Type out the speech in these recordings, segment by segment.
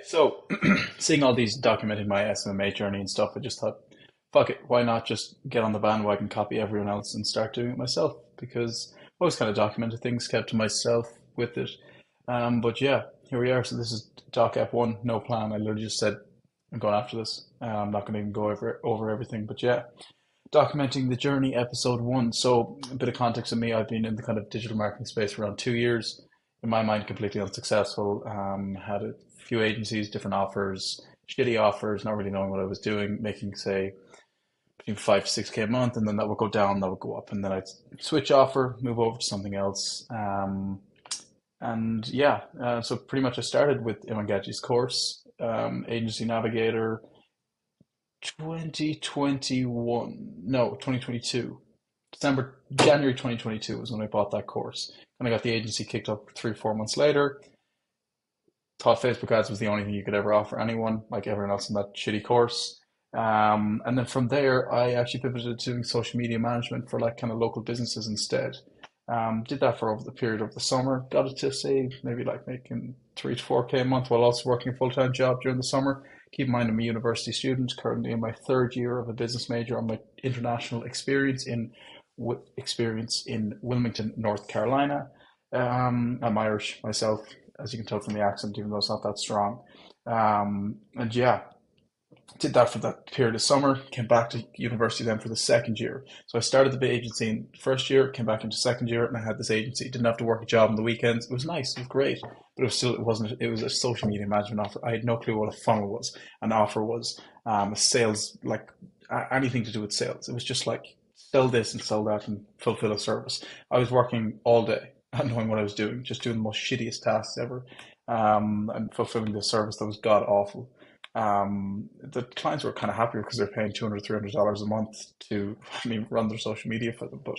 So, seeing all these documenting my SMMA journey and stuff, I just thought, fuck it, why not just get on the bandwagon, copy everyone else, and start doing it myself? Because I always kind of documented things, kept to myself with it. But yeah, here we are. So this is Doc F1, no plan. I literally just said I'm going after this. I'm not going to even go over everything, but yeah, documenting the journey, episode one. So a bit of context of me: I've been in the kind of digital marketing space for around 2 years. In my mind, completely unsuccessful. Had a few agencies, different offers, shitty offers, not really knowing what I was doing, making say between 5 to 6K a month, and then that would go down, that would go up, and then I'd switch offer, move over to something else. And yeah, so pretty much I started with Imangaji's course, Agency Navigator, 2021, no, 2022. January 2022 was when I bought that course. And I got the agency kicked up 3 or 4 months later. Thought Facebook ads was the only thing you could ever offer anyone, like everyone else in that shitty course. And then from there, I actually pivoted to doing social media management for like kind of local businesses instead. Did that for over the period of the summer. Got it to say maybe like making 3 to 4K a month while also working a full-time job during the summer. Keep in mind, I'm a university student, currently in my third year of a business major on my international experience in Wilmington, North Carolina. I'm Irish myself, as you can tell from the accent, even though it's not that strong. And yeah, did that for that period of summer, came back to university then for the second year. So I started the agency in the first year, came back into second year, and I had this agency. Didn't have to work a job on the weekends. It was nice, it was great, but it was a social media management offer. I had no clue what a funnel was. An offer was a sales, like anything to do with sales. It was just like sell this and sell that and fulfill a service. I was working all day, not knowing what I was doing, just doing the most shittiest tasks ever, and fulfilling this service that was god awful. The clients were kind of happy because they're paying $200, $300 a month to, I mean, run their social media for them, but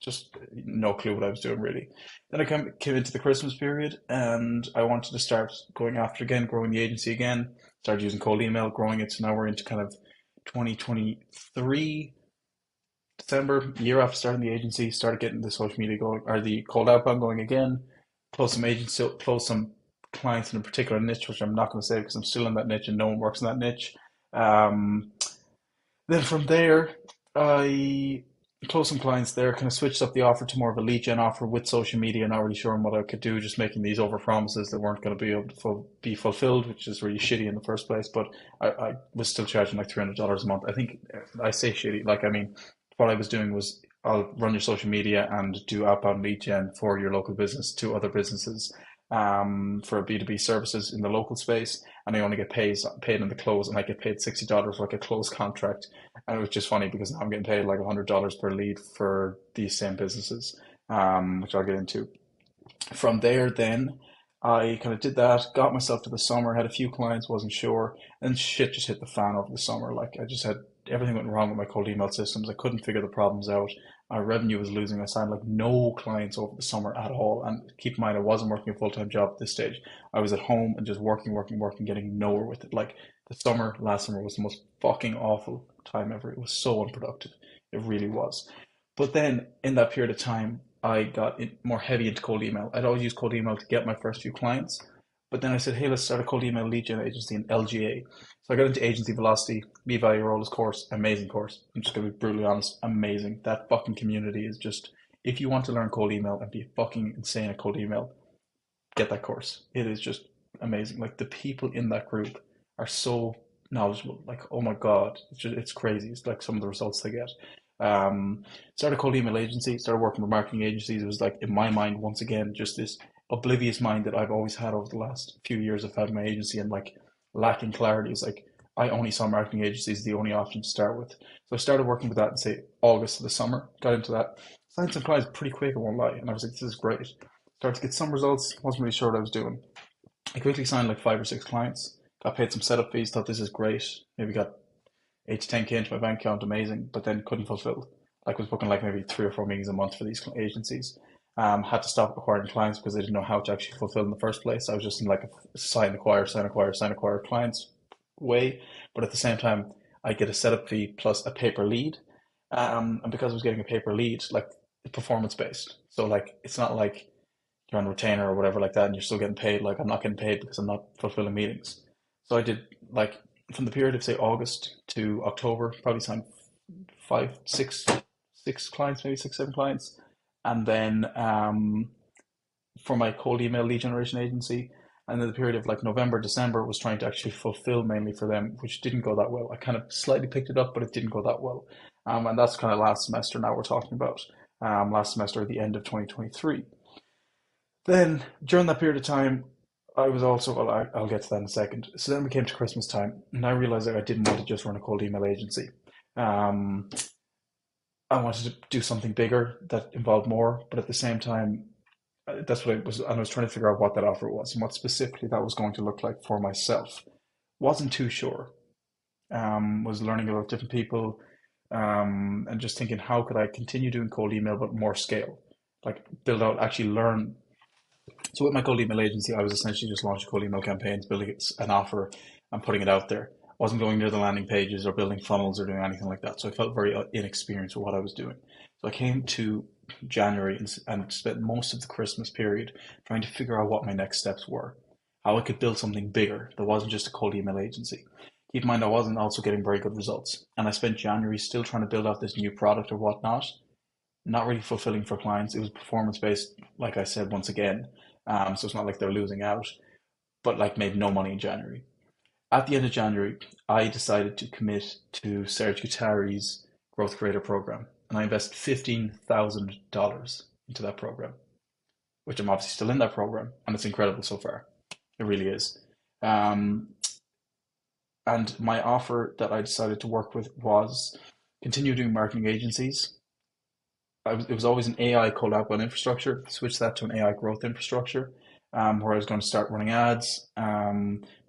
just no clue what I was doing really. Then I came into the Christmas period and I wanted to start going after again, growing the agency again, started using cold email, growing it. So now we're into kind of 2023, December, year after starting the agency, started getting the social media going, or the cold outbound going again, close some agents, close some clients in a particular niche, which I'm not going to say because I'm still in that niche and no one works in that niche. Um, then from there, I closed some clients there, kind of switched up the offer to more of a lead gen offer with social media, not really sure on what I could do, just making these over promises that weren't going to be able to be fulfilled, which is really shitty in the first place. But I was still charging like $300 a month. I think I say shitty, like I mean, what I was doing was I'll run your social media and do outbound lead gen for your local business to other businesses, for B2B services in the local space, and I only get paid in the close, and I get paid $60 for like a close contract. And it was just funny because now I'm getting paid like $100 per lead for these same businesses, which I'll get into. From there, then I kind of did that, got myself to the summer, had a few clients, wasn't sure, and shit just hit the fan over the summer. Like I just had everything went wrong with my cold email systems. I couldn't figure the problems out. Our revenue was losing. I signed like no clients over the summer at all. And keep in mind, I wasn't working a full time job at this stage. I was at home and just working, working, working, getting nowhere with it. Like last summer was the most fucking awful time ever. It was so unproductive. It really was. But then in that period of time, I got more heavy into cold email. I'd always used cold email to get my first few clients. But then I said, hey, let's start a cold email lead gen agency in LGA. So I got into Agency Velocity, Viva Aurola's course, amazing course. I'm just going to be brutally honest, amazing. That fucking community is just, if you want to learn cold email and be fucking insane at cold email, get that course. It is just amazing. Like the people in that group are so knowledgeable. Like, oh my God, it's crazy. It's like some of the results they get. Started a cold email agency, started working with marketing agencies. It was like, in my mind, once again, just this oblivious mind that I've always had over the last few years of having my agency and like lacking clarity. Is like, I only saw marketing agencies as the only option to start with. So I started working with that in say August of the summer, got into that, signed some clients pretty quick, I won't lie. And I was like, this is great. Started to get some results, wasn't really sure what I was doing. I quickly signed like 5 or 6 clients, got paid some setup fees, thought this is great. Maybe got 8 to 10K into my bank account, amazing, but then couldn't fulfill. Like was booking like maybe 3 or 4 meetings a month for these agencies. Had to stop acquiring clients because I didn't know how to actually fulfill in the first place. I was just in like a sign, acquire, sign, acquire, sign, acquire clients way. But at the same time, I get a setup fee plus a paper lead. And because I was getting a paper lead, like it's performance based. So like it's not like you're on retainer or whatever like that, and you're still getting paid. Like I'm not getting paid because I'm not fulfilling meetings. So I did like from the period of say August to October, probably signed five, six clients, maybe six, seven clients, and then for my cold email lead generation agency. And then the period of like November, December was trying to actually fulfill mainly for them, which didn't go that well. I kind of slightly picked it up, but it didn't go that well. And that's kind of last semester now we're talking about. Last semester at the end of 2023. Then during that period of time, I was also, well, I'll get to that in a second. So then we came to Christmas time, and I realized that I didn't want to just run a cold email agency. Um, I wanted to do something bigger that involved more, but at the same time, that's what I was, and I was trying to figure out what that offer was and what specifically that was going to look like for myself. Wasn't too sure. Was learning about different people, and just thinking how could I continue doing cold email but more scale, like build out, actually learn. So with my cold email agency, I was essentially just launching cold email campaigns, building an offer and putting it out there. I wasn't going near the landing pages or building funnels or doing anything like that. So I felt very inexperienced with what I was doing. So I came to January and spent most of the Christmas period trying to figure out what my next steps were, how I could build something bigger that wasn't just a cold email agency. Keep in mind, I wasn't also getting very good results. And I spent January still trying to build out this new product or whatnot, not really fulfilling for clients. It was performance based, like I said, once again. So it's not like they're losing out, but like made no money in January. At the end of January, I decided to commit to Serge Guattari's Growth Creator Program, and I invested $15,000 into that program, which I'm obviously still in that program, and it's incredible so far. It really is. Um, and my offer that I decided to work with was continue doing marketing agencies. It was always an AI called outbound infrastructure. Switch that to an AI growth infrastructure, where I was going to start running ads,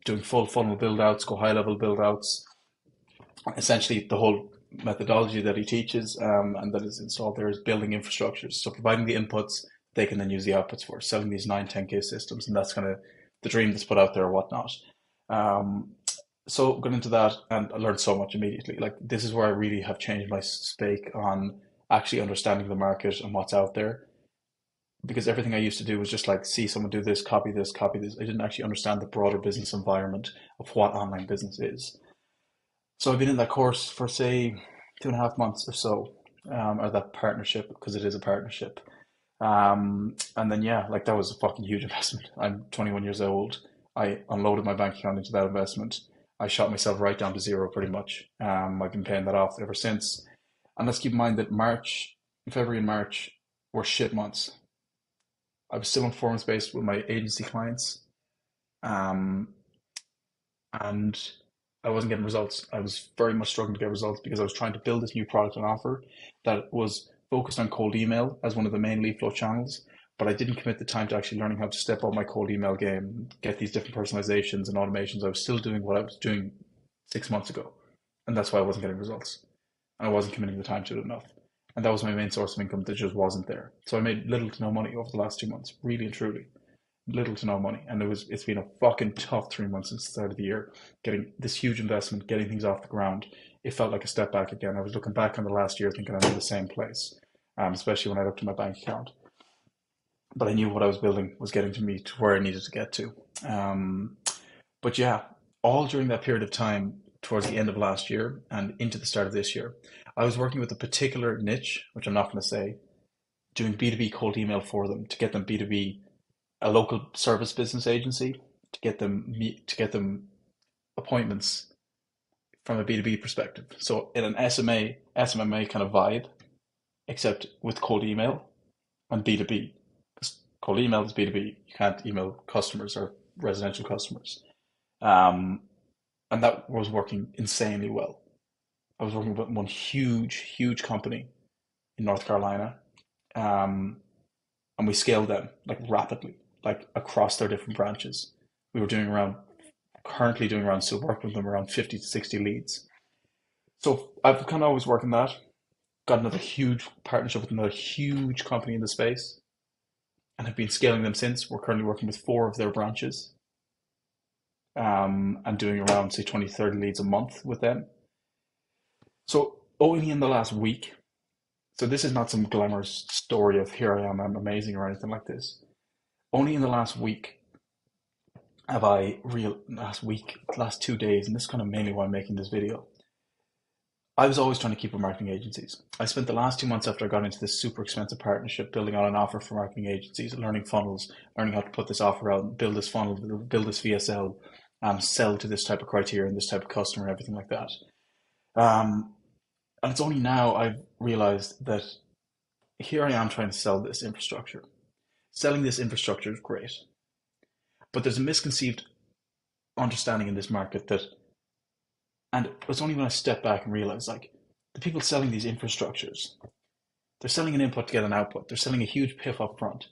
doing full funnel build outs, go high level build outs. Essentially, the whole methodology that he teaches and that is installed there is building infrastructures. So providing the inputs, they can then use the outputs for selling these 9, 10K systems. And that's kind of the dream that's put out there or whatnot. Um, so got into that and I learned so much immediately. Like this is where I really have changed my stake on actually understanding the market and what's out there. Because everything I used to do was just like see someone do this, copy this, copy this. I didn't actually understand the broader business environment of what online business is. So I've been in that course for say 2.5 months or so, or that partnership because it is a partnership. And then yeah, like that was a fucking huge investment. I'm 21 years old. I unloaded my bank account into that investment. I shot myself right down to zero pretty much. I've been paying that off ever since. And let's keep in mind that February and March were shit months. I was still on performance based with my agency clients, um, and I wasn't getting results. I was very much struggling to get results because I was trying to build this new product and offer that was focused on cold email as one of the main lead flow channels. But I didn't commit the time to actually learning how to step up my cold email game, get these different personalizations and automations. I was still doing what I was doing 6 months ago, and that's why I wasn't getting results. And I wasn't committing the time to it enough. And that was my main source of income that just wasn't there. So I made little to no money over the last 2 months, really and truly. Little to no money. And it's been a fucking tough 3 months since the start of the year. Getting this huge investment, getting things off the ground. It felt like a step back again. I was looking back on the last year thinking I'm in the same place. Especially when I looked at my bank account. But I knew what I was building was getting to me to where I needed to get to. But yeah, all during that period of time, towards the end of last year and into the start of this year, I was working with a particular niche, which I'm not going to say, doing B2B cold email for them to get them B2B, a local service business agency, to get them appointments from a B2B perspective. So in an SMMA kind of vibe, except with cold email and B2B. Because cold email is B2B. You can't email customers or residential customers. Um, and that was working insanely well. I was working with one huge, huge company in North Carolina, um, and we scaled them like rapidly, like across their different branches. We were doing around, currently doing around, still working with them around 50 to 60 leads. So I've kind of always worked on that. Got another huge partnership with another huge company in the space, and have been scaling them since. We're currently working with 4 of their branches, and doing around say 20, 30 leads a month with them. So only in the last week, so this is not some glamorous story of here I am, I'm amazing or anything like this. only in the last week have I last 2 days, and this is kind of mainly why I'm making this video. I was always trying to keep with marketing agencies. I spent the last 2 months after I got into this super expensive partnership building out an offer for marketing agencies, learning funnels, learning how to put this offer out, build this funnel, build this VSL, sell to this type of criteria and this type of customer, and everything like that. Um, and it's only now I've realized that here I am trying to sell this infrastructure. Selling this infrastructure is great, but there's a misconceived understanding in this market that, and it's only when I step back and realize, like, the people selling these infrastructures, they're selling an input to get an output. They're selling a huge piff up front.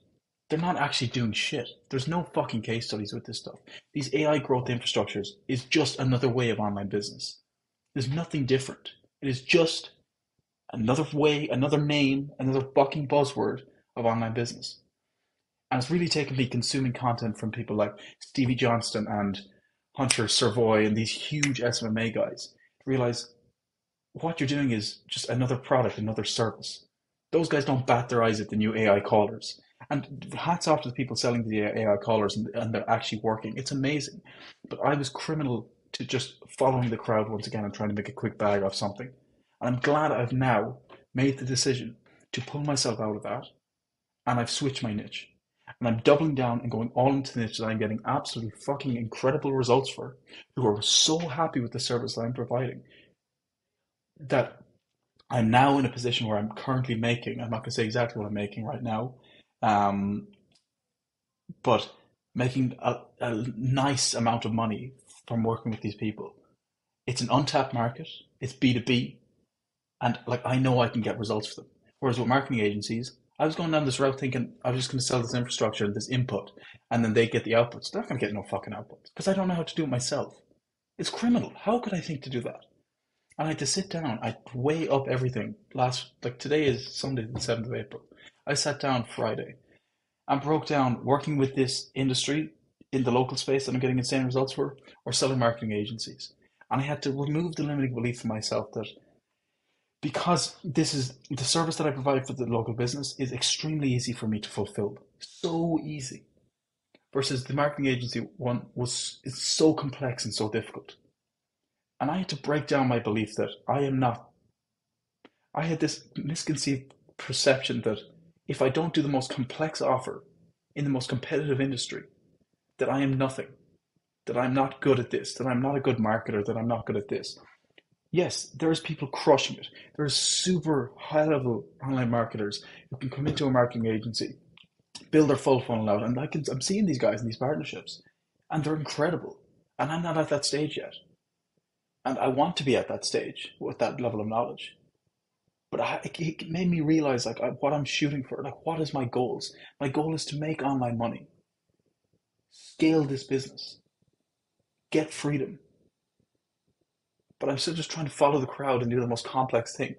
They're not actually doing shit. There's no fucking case studies with this stuff. These AI growth infrastructures is just another way of online business. There's nothing different. It is just another way, another name, another fucking buzzword of online business. And it's really taken me consuming content from people like Stevie Johnston and Hunter Savoy and these huge SMMA guys to realize what you're doing is just another product, another service. Those guys don't bat their eyes at the new AI callers. And hats off to the people selling the AI callers, and they're actually working. It's amazing. But I was criminal to just following the crowd once again and trying to make a quick bag of something. And I'm glad I've now made the decision to pull myself out of that, and I've switched my niche. And I'm doubling down and going all into the niche that I'm getting absolutely fucking incredible results for, who are so happy with the service that I'm providing, that I'm now in a position where I'm currently making, I'm not going to say exactly what I'm making right now, um, but making a nice amount of money from working with these people. It's an untapped market, it's B2B, and like I know I can get results for them. Whereas with marketing agencies, I was going down this route thinking I was just going to sell this infrastructure, this input, and then they get the outputs. They're not going to get no fucking outputs because I don't know how to do it myself. It's criminal. How could I think to do that? And I had to sit down. I weigh up everything. Today is Sunday, the 7th of April. I sat down Friday and broke down working with this industry in the local space that I'm getting insane results for, or selling marketing agencies. And I had to remove the limiting belief for myself that because this is the service that I provide for the local business is extremely easy for me to fulfill. So easy. Versus the marketing agency one it's so complex and so difficult. And I had to break down my belief that I am not. I had this misconceived perception that if I don't do the most complex offer in the most competitive industry, that I am nothing, that I'm not good at this, that I'm not a good marketer, that I'm not good at this. Yes, there's people crushing it. There's super high level online marketers who can come into a marketing agency, build their full funnel out, and I'm seeing these guys in these partnerships, and they're incredible. And I'm not at that stage yet. And I want to be at that stage with that level of knowledge. But it made me realize what I'm shooting for. Like, what is my goals? My goal is to make online money, scale this business, get freedom. But I'm still just trying to follow the crowd and do the most complex thing.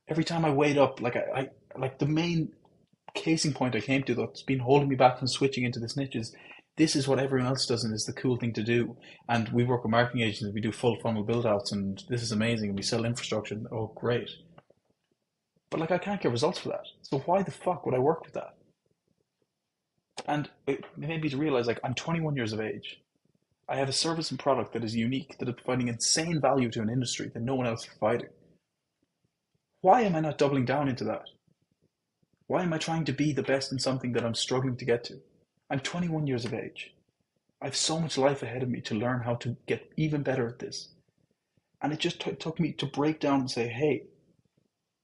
Every time I weighed up, like the main casing point I came to that's been holding me back from switching into this niche is this is what everyone else does and it's the cool thing to do. And we work with marketing agents, we do full funnel build outs, and this is amazing. And we sell infrastructure. And, oh, great. But like, I can't get results for that. So why the fuck would I work with that? And it made me to realize, like, I'm 21 years of age. I have a service and product that is unique, that is providing insane value to an industry that no one else is providing. Why am I not doubling down into that? Why am I trying to be the best in something that I'm struggling to get to? I'm 21 years of age. I have so much life ahead of me to learn how to get even better at this. And it just took me to break down and say, hey,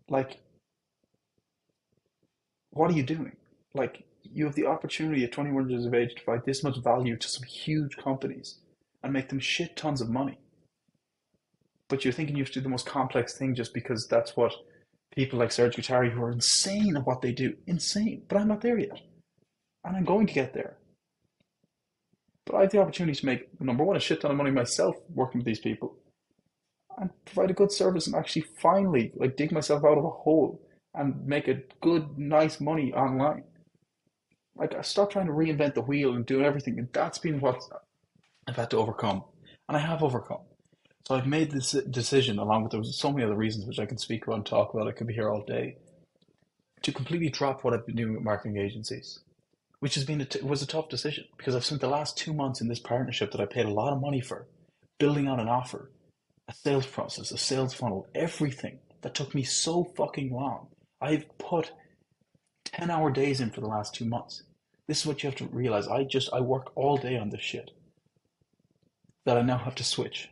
like, what are you doing? Like, you have the opportunity at 21 years of age to provide this much value to some huge companies and make them shit tons of money. But you're thinking you have to do the most complex thing just because that's what people like Serge Guattari, who are insane at what they do, insane. But I'm not there yet. And I'm going to get there. But I have the opportunity to make, number one, a shit ton of money myself working with these people and provide a good service and actually finally like dig myself out of a hole and make a good, nice money online. Like, I stopped trying to reinvent the wheel and do everything, and that's been what I've had to overcome, and I have overcome. So I've made this decision, along with there's so many other reasons which I can speak about and talk about. I could be here all day, to completely drop what I've been doing with marketing agencies. which has been it was a tough decision because I've spent the last 2 months in this partnership that I paid a lot of money for, building out an offer, a sales process, a sales funnel, everything that took me so fucking long. I've put 10-hour days in for the last 2 months. This is what you have to realize. I work all day on this shit that I now have to switch.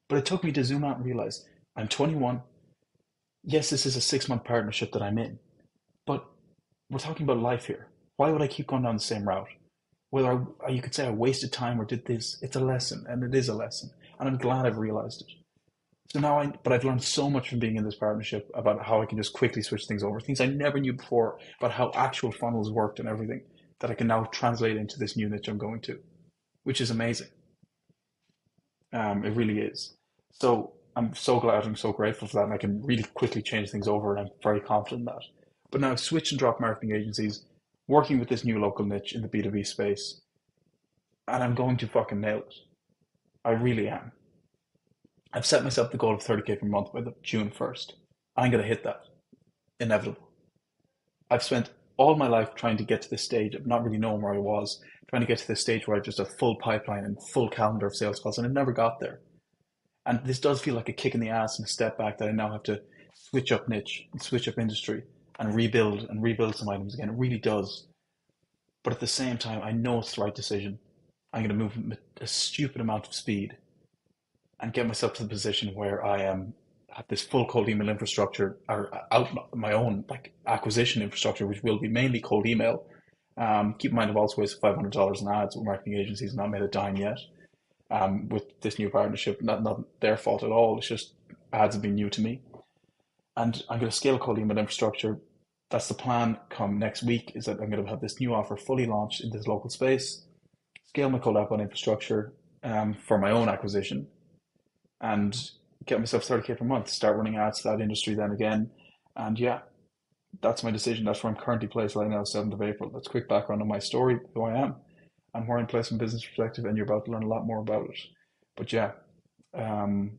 But it took me to zoom out and realize I'm 21. Yes, this is a 6 month partnership that I'm in, but we're talking about life here. Why would I keep going down the same route? Whether you could say I wasted time or did this, it's a lesson, and it is a lesson, and I'm glad I've realized it. So now but I've learned so much from being in this partnership about how I can just quickly switch things over, things I never knew before about how actual funnels worked and everything that I can now translate into this new niche I'm going to, which is amazing. It really is. So I'm so glad, I'm so grateful for that, and I can really quickly change things over, and I'm very confident in that. But now I've switched and dropped marketing agencies, working with this new local niche in the B2B space, and I'm going to fucking nail it. I really am. I've set myself the goal of 30K per month by the June 1st. I'm going to hit that. Inevitable. I've spent all my life trying to get to this stage of not really knowing where I was, trying to get to this stage where I just a full pipeline and full calendar of sales calls, and I never got there. And this does feel like a kick in the ass and a step back that I now have to switch up niche and switch up industry and rebuild some items again. It really does. But at the same time, I know it's the right decision. I'm going to move with a stupid amount of speed and get myself to the position where I am have this full cold email infrastructure or out my own like acquisition infrastructure, which will be mainly cold email. Keep in mind, I've also wasted $500 in ads with marketing agencies, not made a dime yet. With this new partnership, not their fault at all. It's just ads have been new to me, and I'm going to scale cold email infrastructure. That's the plan. Come next week, is that I'm going to have this new offer fully launched in this local space, scale my cold outbound infrastructure for my own acquisition, and get myself 30K per month, start running ads to that industry then again. And yeah, that's my decision. That's where I'm currently placed right now, 7th of April. That's a quick background on my story, who I am, and where I'm placed from a business perspective, and you're about to learn a lot more about it. But yeah, um,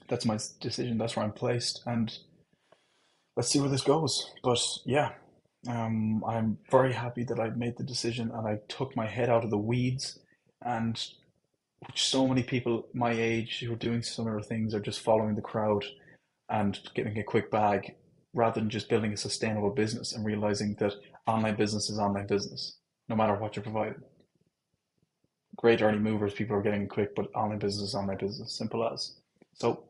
that's my decision. That's where I'm placed, and let's see where this goes. But yeah, I'm very happy that I made the decision and I took my head out of the weeds, and which so many people my age who are doing similar things are just following the crowd and getting a quick bag rather than just building a sustainable business and realizing that online business is online business, no matter what you're providing. Great early movers, people are getting quick, but online business is online business, simple as. So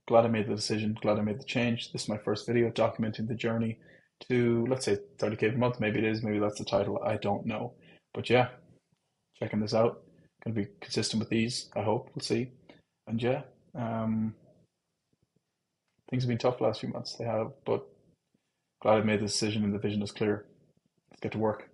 glad I made the decision, glad I made the change. This is my first video documenting the journey to, let's say, 30K per month. Maybe it is, maybe that's the title, I don't know. But yeah, checking this out. Going to be consistent with these, I hope. We'll see. And yeah, things have been tough the last few months. They have, but glad I made the decision and the vision is clear. Let's get to work.